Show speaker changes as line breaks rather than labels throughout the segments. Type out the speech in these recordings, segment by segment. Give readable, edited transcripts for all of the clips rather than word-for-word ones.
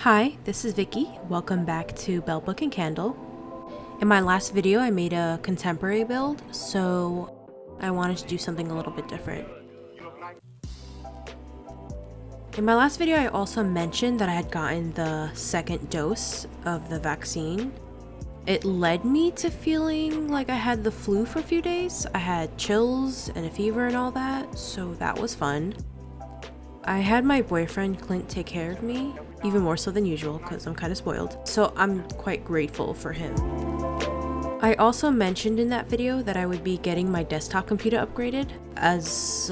Hi, this is Vicky. Welcome back to Bell Book and Candle. In my last video, I made a contemporary build, so I wanted to do something a little bit different. In my last video, I also mentioned that I had gotten the second dose of the vaccine. It led me to feeling like I had the flu for a few days. I had chills and a fever and all that, so that was fun. I had my boyfriend Clint take care of me, even more so than usual because I'm kind of spoiled, so I'm quite grateful for him. I also mentioned in that video that I would be getting my desktop computer upgraded. As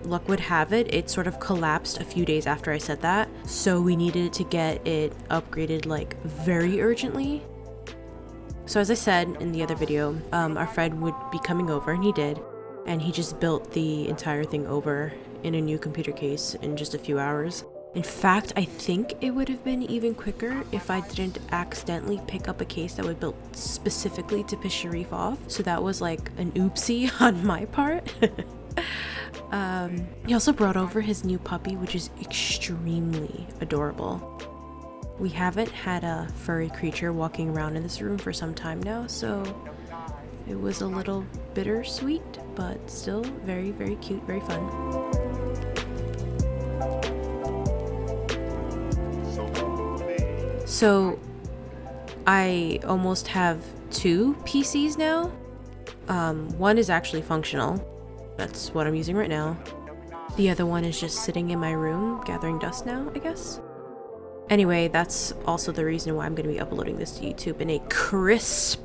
luck would have it, it sort of collapsed a few days after I said that, so we needed to get it upgraded like very urgently. So as I said in the other video, our friend would be coming over, and he did, and he just built the entire thing over in a new computer case in just a few hours. In fact, I think it would have been even quicker if I didn't accidentally pick up a case that was built specifically to piss Sharif off. So that was like an oopsie on my part. He also brought over his new puppy, which is extremely adorable. We haven't had a furry creature walking around in this room for some time now, so it was a little bittersweet, but still very, very cute, very fun. So I almost have two PCs now. One is actually functional. That's what I'm using right now. The other one is just sitting in my room gathering dust now, I guess. Anyway, that's also the reason why I'm going to be uploading this to YouTube in a crisp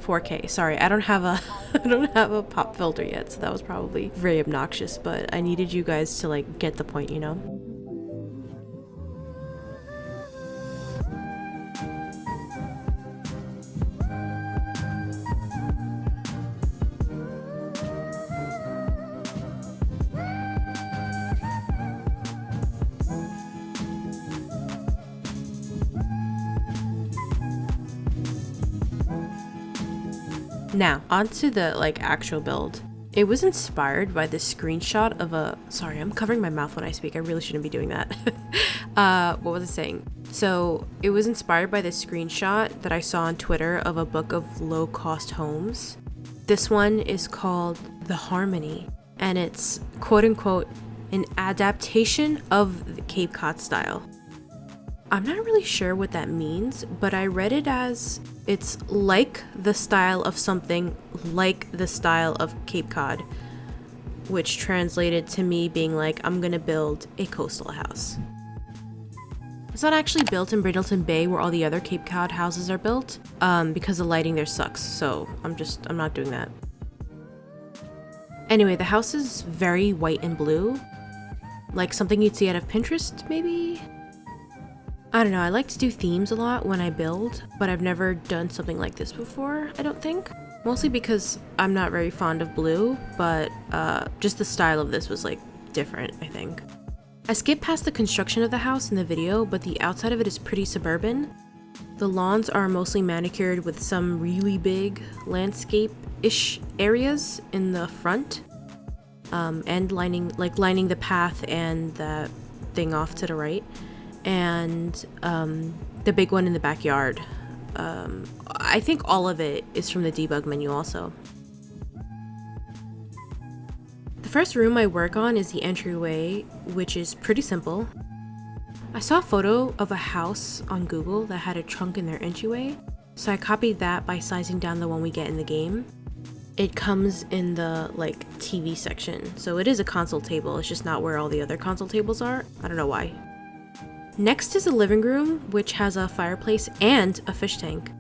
4K. Sorry, I don't have a pop filter yet, so that was probably very obnoxious, but I needed you guys to like get the point, you know? Now, onto the actual build. It was inspired by this screenshot of a... Sorry, I'm covering my mouth when I speak. I really shouldn't be doing that. What was I saying? So, it was inspired by this screenshot that I saw on Twitter of a book of low-cost homes. This one is called The Harmony, and it's quote-unquote an adaptation of the Cape Cod style. I'm not really sure what that means, but I read it as it's like the style of something like the style of Cape Cod, which translated to me being like, I'm gonna build a coastal house. It's not actually built in Brindleton Bay where all the other Cape Cod houses are built, because the lighting there sucks, so I'm not doing that. Anyway, the house is very white and blue, like something you'd see out of Pinterest, maybe? I don't know, I like to do themes a lot when I build, but I've never done something like this before, I don't think. Mostly because I'm not very fond of blue, but just the style of this was different, I think. I skipped past the construction of the house in the video, but the outside of it is pretty suburban. The lawns are mostly manicured with some really big landscape-ish areas in the front, and lining the path and the thing off to the right. And the big one in the backyard. I think all of it is from the debug menu also. The first room I work on is the entryway, which is pretty simple. I saw a photo of a house on Google that had a trunk in their entryway, so I copied that by sizing down the one we get in the game. It comes in the TV section, so it is a console table, it's just not where all the other console tables are. I don't know why. Next is the living room, which has a fireplace and a fish tank.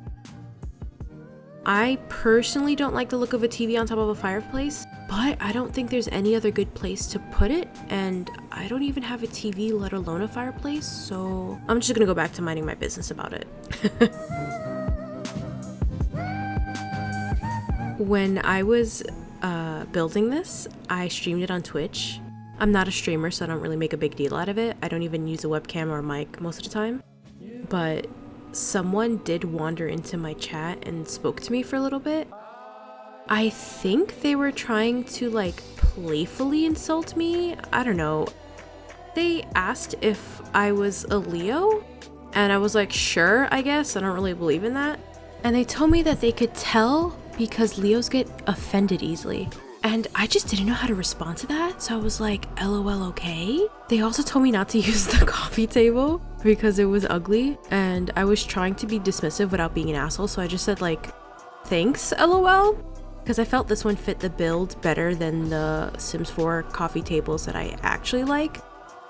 I personally don't like the look of a TV on top of a fireplace, but I don't think there's any other good place to put it, and I don't even have a TV, let alone a fireplace, so I'm just gonna go back to minding my business about it. When I was building this, I streamed it on Twitch. I'm not a streamer, so I don't really make a big deal out of it. I don't even use a webcam or a mic most of the time. But someone did wander into my chat and spoke to me for a little bit. I think they were trying to playfully insult me. I don't know. they asked if I was a Leo, and I was like, sure, I guess. I don't really believe in that. And they told me that they could tell because Leos get offended easily. And I just didn't know how to respond to that. So I was like, LOL, okay. They also told me not to use the coffee table because it was ugly. And I was trying to be dismissive without being an asshole. So I just said like, thanks, LOL. Because I felt this one fit the build better than the Sims 4 coffee tables that I actually like.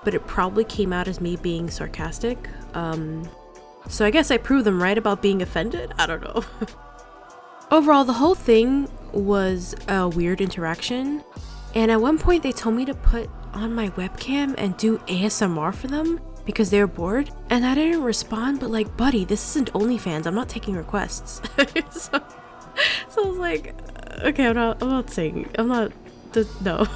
But it probably came out as me being sarcastic. So I guess I proved them right about being offended. I don't know. Overall, the whole thing was a weird interaction. And at one point they told me to put on my webcam and do ASMR for them because they were bored. And I didn't respond, but like, buddy, this isn't OnlyFans. I'm not taking requests. so I was like, okay, I'm not saying, no.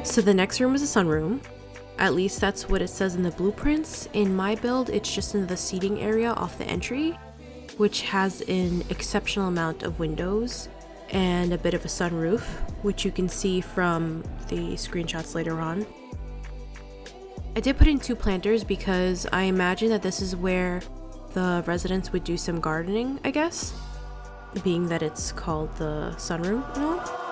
So the next room is a sunroom. At least that's what it says in the blueprints. In my build, it's just in the seating area off the entry, which has an exceptional amount of windows and a bit of a sunroof, which you can see from the screenshots later on. I did put in 2 planters because I imagine that this is where the residents would do some gardening, I guess, being that it's called the sunroom and all.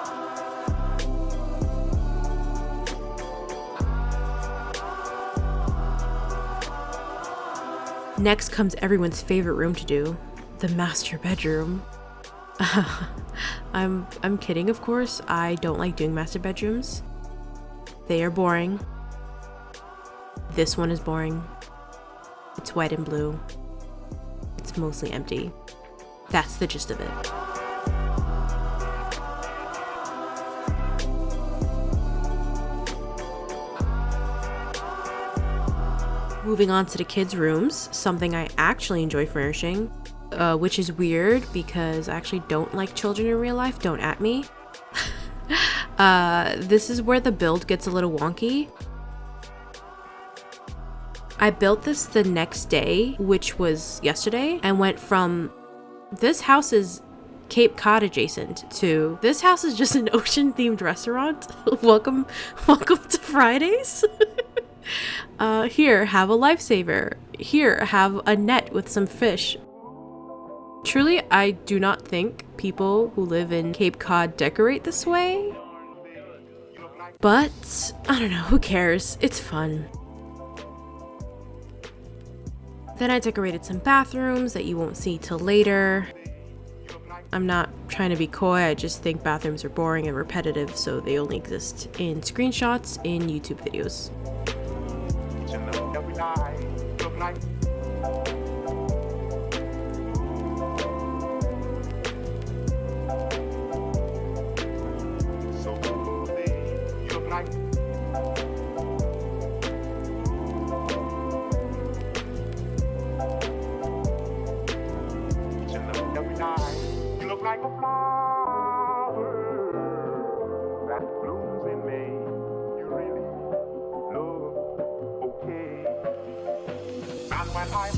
Next comes everyone's favorite room to do, the master bedroom. I'm kidding, of course. I don't like doing master bedrooms. They are boring. This one is boring. It's white and blue. It's mostly empty. That's the gist of it. Moving on to the kids' rooms, something I actually enjoy furnishing, which is weird because I actually don't like children in real life. Don't at me. This is where the build gets a little wonky. I built this the next day, which was yesterday, and went from this house is Cape Cod adjacent to this house is just an ocean themed restaurant. welcome to Fridays. Here, have a lifesaver. Here, have a net with some fish. Truly, I do not think people who live in Cape Cod decorate this way. But, I don't know, who cares? It's fun. Then I decorated some bathrooms that you won't see till later. I'm not trying to be coy, I just think bathrooms are boring and repetitive, so they only exist in screenshots in YouTube videos.
Like a flower that blooms in May. You really look okay. And when I'm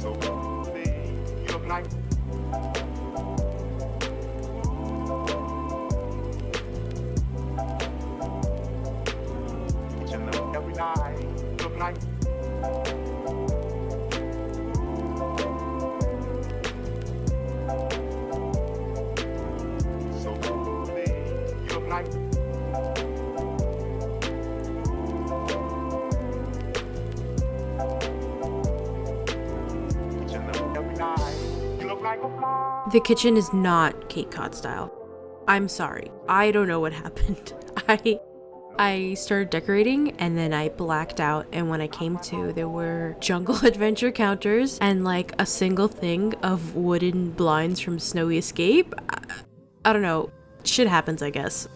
so today, you look like each and every night. Like so today, you look like each and every night. You look like a flower.
The kitchen is not Cape Cod style. I'm sorry. I don't know what happened. I started decorating and then I blacked out, and when I came to, there were jungle adventure counters and like a single thing of wooden blinds from Snowy Escape. I don't know. Shit happens, I guess.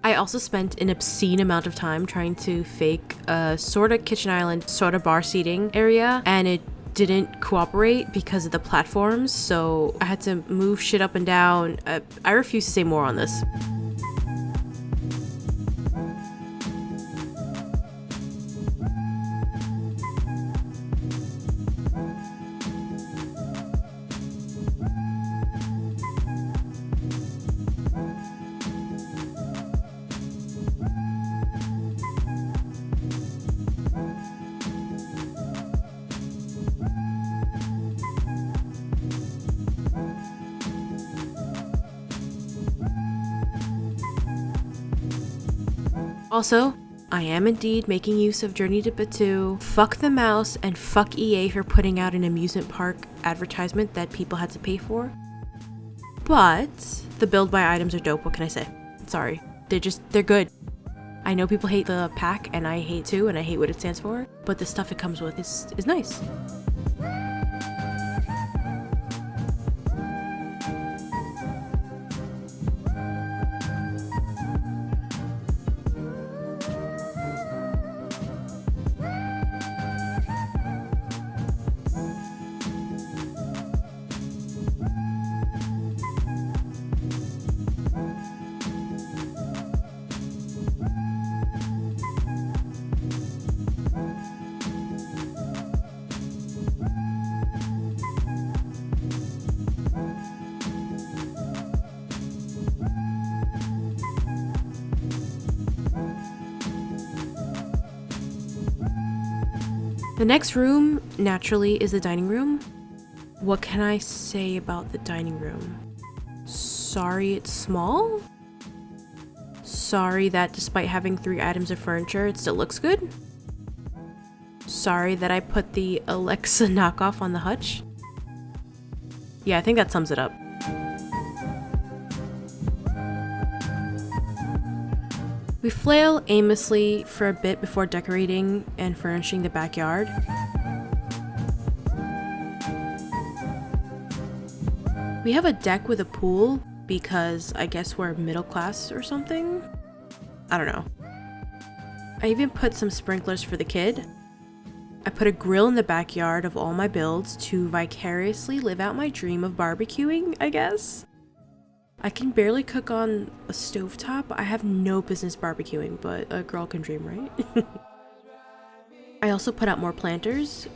I also spent an obscene amount of time trying to fake a sort of kitchen island, sort of bar seating area, and it didn't cooperate because of the platforms, so I had to move shit up and down. I refuse to say more on this. Also, I am indeed making use of Journey to Batu. Fuck the mouse and fuck EA for putting out an amusement park advertisement that people had to pay for. But the build buy items are dope, what can I say? Sorry, they're good. I know people hate the pack and I hate too, and I hate what it stands for, but the stuff it comes with is nice. The next room, naturally, is the dining room. What can I say about the dining room? Sorry it's small? Sorry that despite having 3 items of furniture, it still looks good? Sorry that I put the Alexa knockoff on the hutch? Yeah, I think that sums it up. We flail aimlessly for a bit before decorating and furnishing the backyard. We have a deck with a pool because I guess we're middle class or something? I don't know. I even put some sprinklers for the kid. I put a grill in the backyard of all my builds to vicariously live out my dream of barbecuing, I guess. I can barely cook on a stovetop. I have no business barbecuing, but a girl can dream, right? I also put out more planters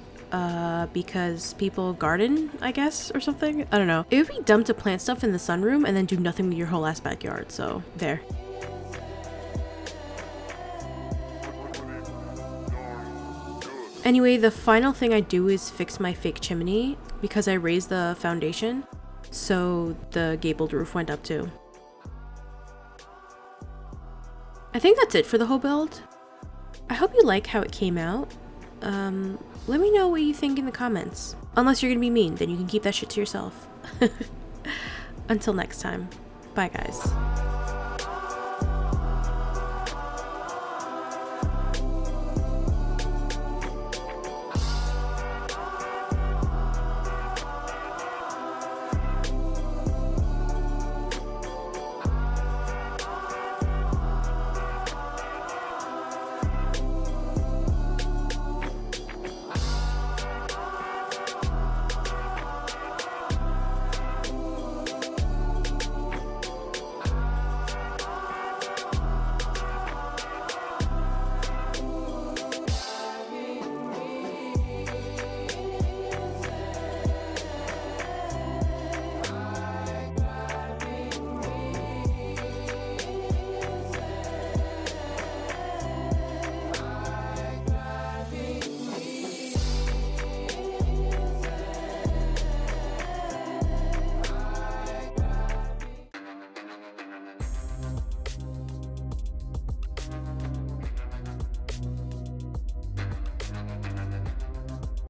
because people garden, I guess, or something. I don't know. It would be dumb to plant stuff in the sunroom and then do nothing with your whole ass backyard, so there. Anyway, the final thing I do is fix my fake chimney because I raised the foundation. So the gabled roof went up too. I think that's it for the whole build. I hope you like how it came out. Let me know what you think in the comments. Unless you're gonna be mean, then you can keep that shit to yourself. Until next time. Bye guys.